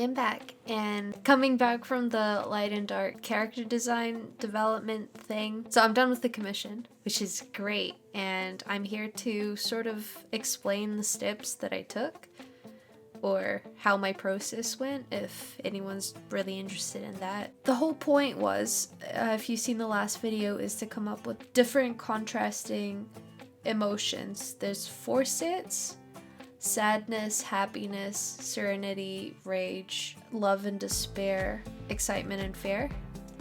I'm back, and coming back from the light and dark character design development thing. So I'm done with the commission, which is great, and I'm here to sort of explain the steps that I took, or how my process went, if anyone's really interested in that. The whole point was, if you've seen the last video, is to come up with different contrasting emotions. There's 4 sets: sadness, happiness, serenity, rage, love and despair, excitement and fear.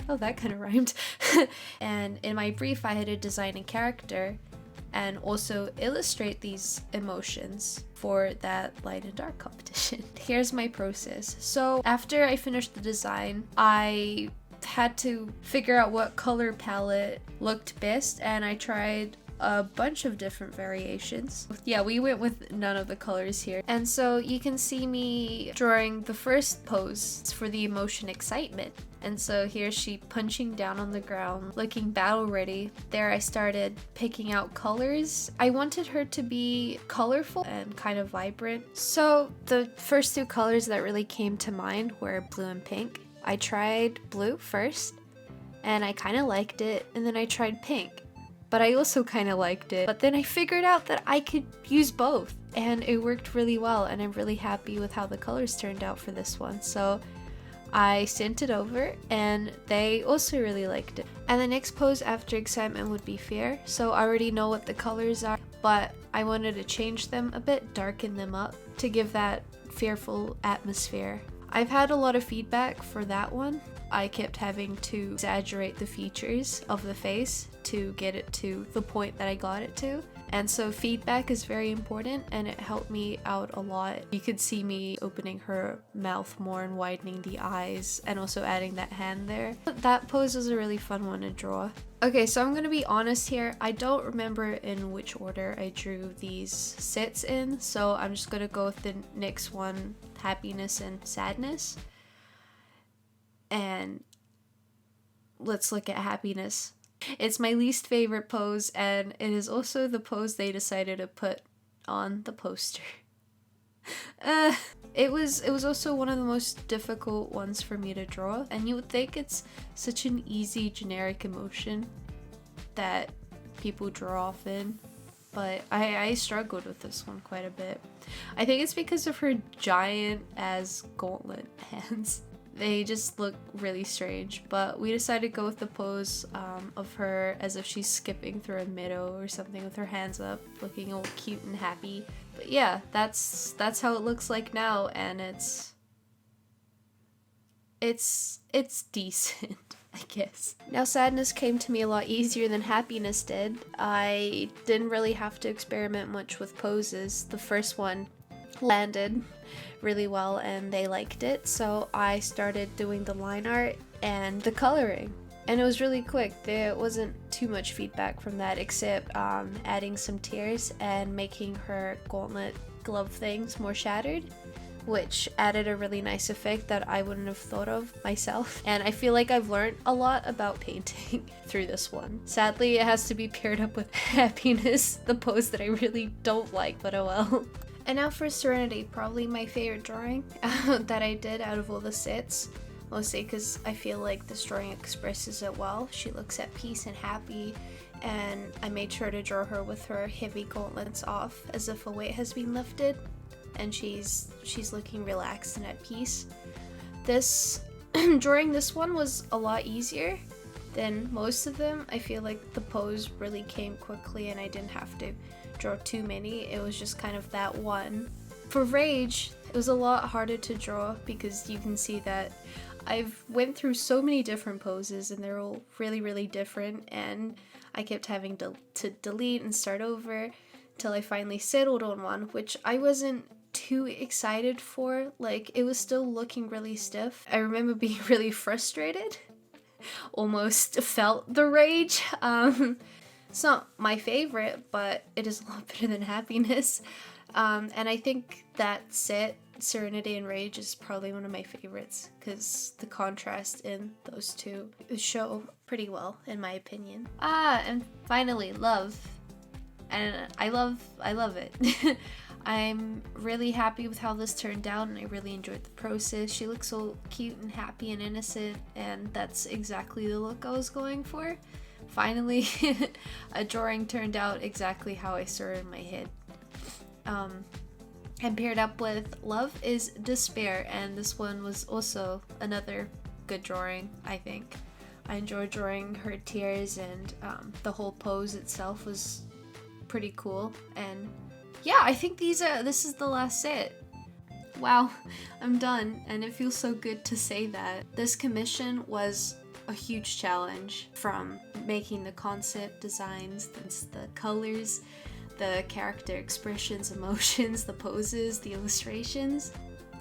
Oh, that kind of rhymed. And in my brief, I had to design a character and also illustrate these emotions for that light and dark competition. Here's my process. So after I finished the design, I had to figure out what color palette looked best, and I tried a bunch of different variations. Yeah, we went with none of the colors here. And so you can see me drawing the first pose for the emotion excitement. And so here's she punching down on the ground, looking battle ready. There I started picking out colors. I wanted her to be colorful and kind of vibrant. So the first 2 colors that really came to mind were blue and pink. I tried blue first, and I kind of liked it, and then I tried pink. But I also kind of liked it. But then I figured out that I could use both, and it worked really well, and I'm really happy with how the colors turned out for this one. So I sent it over, and they also really liked it. And the next pose after excitement would be fear. So I already know what the colors are, but I wanted to change them a bit, darken them up to give that fearful atmosphere. I've had a lot of feedback for that one. I kept having to exaggerate the features of the face to get it to the point that I got it to. And so feedback is very important, and it helped me out a lot. You could see me opening her mouth more and widening the eyes, and also adding that hand there. That pose was a really fun one to draw. Okay, so I'm gonna be honest here. I don't remember in which order I drew these sets in, so I'm just gonna go with the next one, happiness and sadness. And let's look at happiness. It's my least favorite pose, and it is also the pose they decided to put on the poster. It was also one of the most difficult ones for me to draw, and you would think it's such an easy generic emotion that people draw often, but I struggled with this one quite a bit. I think it's because of her giant as gauntlet hands. They just look really strange, but we decided to go with the pose of her as if she's skipping through a meadow or something with her hands up, looking all cute and happy. But yeah, that's how it looks like now, and it's decent, I guess. Now sadness came to me a lot easier than happiness did. I didn't really have to experiment much with poses. The first one landed really well and they liked it, so I started doing the line art and the coloring, and it was really quick. There wasn't too much feedback from that, except adding some tears and making her gauntlet glove things more shattered, which added a really nice effect that I wouldn't have thought of myself. And I feel like I've learned a lot about painting through this one. Sadly, it has to be paired up with happiness, the pose that I really don't like, but oh well. And now for Serenity, probably my favorite drawing that I did out of all the sets. Mostly because I feel like this drawing expresses it well. She looks at peace and happy, and I made sure to draw her with her heavy gauntlets off as if a weight has been lifted, and she's looking relaxed and at peace. This drawing this one was a lot easier than most of them. I feel like the pose really came quickly and I didn't have to draw too many. It was just kind of that one. For Rage, it was a lot harder to draw because you can see that I've went through so many different poses and they're all really different, and I kept having to delete and start over till I finally settled on one, which I wasn't too excited for. Like, it was still looking really stiff. I remember being really frustrated. Almost felt the rage. It's not my favorite, but it is a lot better than happiness. And I think that set, Serenity and Rage, is probably one of my favorites because the contrast in those two show pretty well, in my opinion. And finally, love. And I love it. I'm really happy with how this turned out, and I really enjoyed the process. She looks so cute and happy and innocent, and that's exactly the look I was going for. Finally, a drawing turned out exactly how I saw it in my head. And paired up with Love is Despair, and this one was also another good drawing, I think. I enjoyed drawing her tears, and the whole pose itself was pretty cool. And yeah, I think this is the last set. Wow, I'm done, and it feels so good to say that. This commission was a huge challenge, from making the concept designs, the colors, the character expressions, emotions, the poses, the illustrations.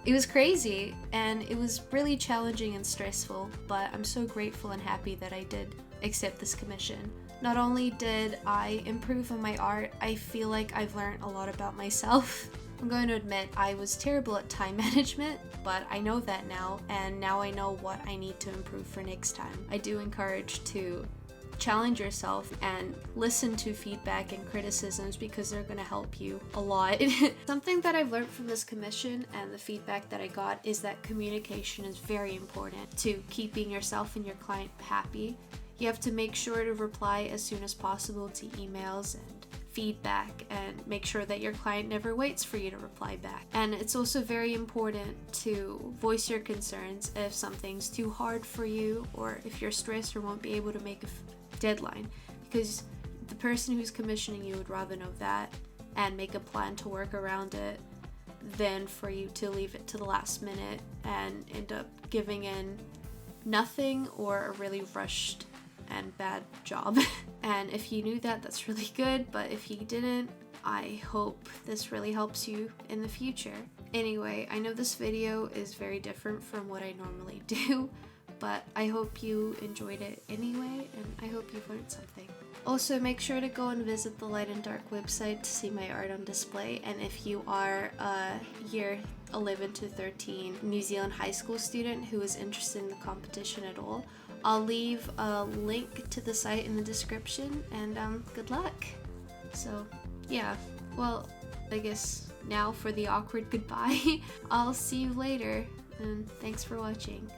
It was crazy, and it was really challenging and stressful, but I'm so grateful and happy that I did accept this commission. Not only did I improve on my art, I feel like I've learned a lot about myself. I'm going to admit I was terrible at time management, but I know that now, and now I know what I need to improve for next time. I do encourage to challenge yourself and listen to feedback and criticisms, because they're going to help you a lot. Something that I've learned from this commission and the feedback that I got is that communication is very important to keeping yourself and your client happy. You have to make sure to reply as soon as possible to emails and feedback, and make sure that your client never waits for you to reply back. And it's also very important to voice your concerns if something's too hard for you, or if you're stressed or won't be able to make a deadline, because the person who's commissioning you would rather know that and make a plan to work around it than for you to leave it to the last minute and end up giving in nothing or a really rushed and bad job. And if you knew that, that's really good, but if you didn't, I hope this really helps you in the future. Anyway, I know this video is very different from what I normally do, but I hope you enjoyed it anyway, and I hope you've learned something. Also, make sure to go and visit the Light and Dark website to see my art on display, and if you are a year 11 to 13 New Zealand high school student who is interested in the competition at all, I'll leave a link to the site in the description, and good luck. So yeah, well, I guess now for the awkward goodbye. I'll see you later, and thanks for watching.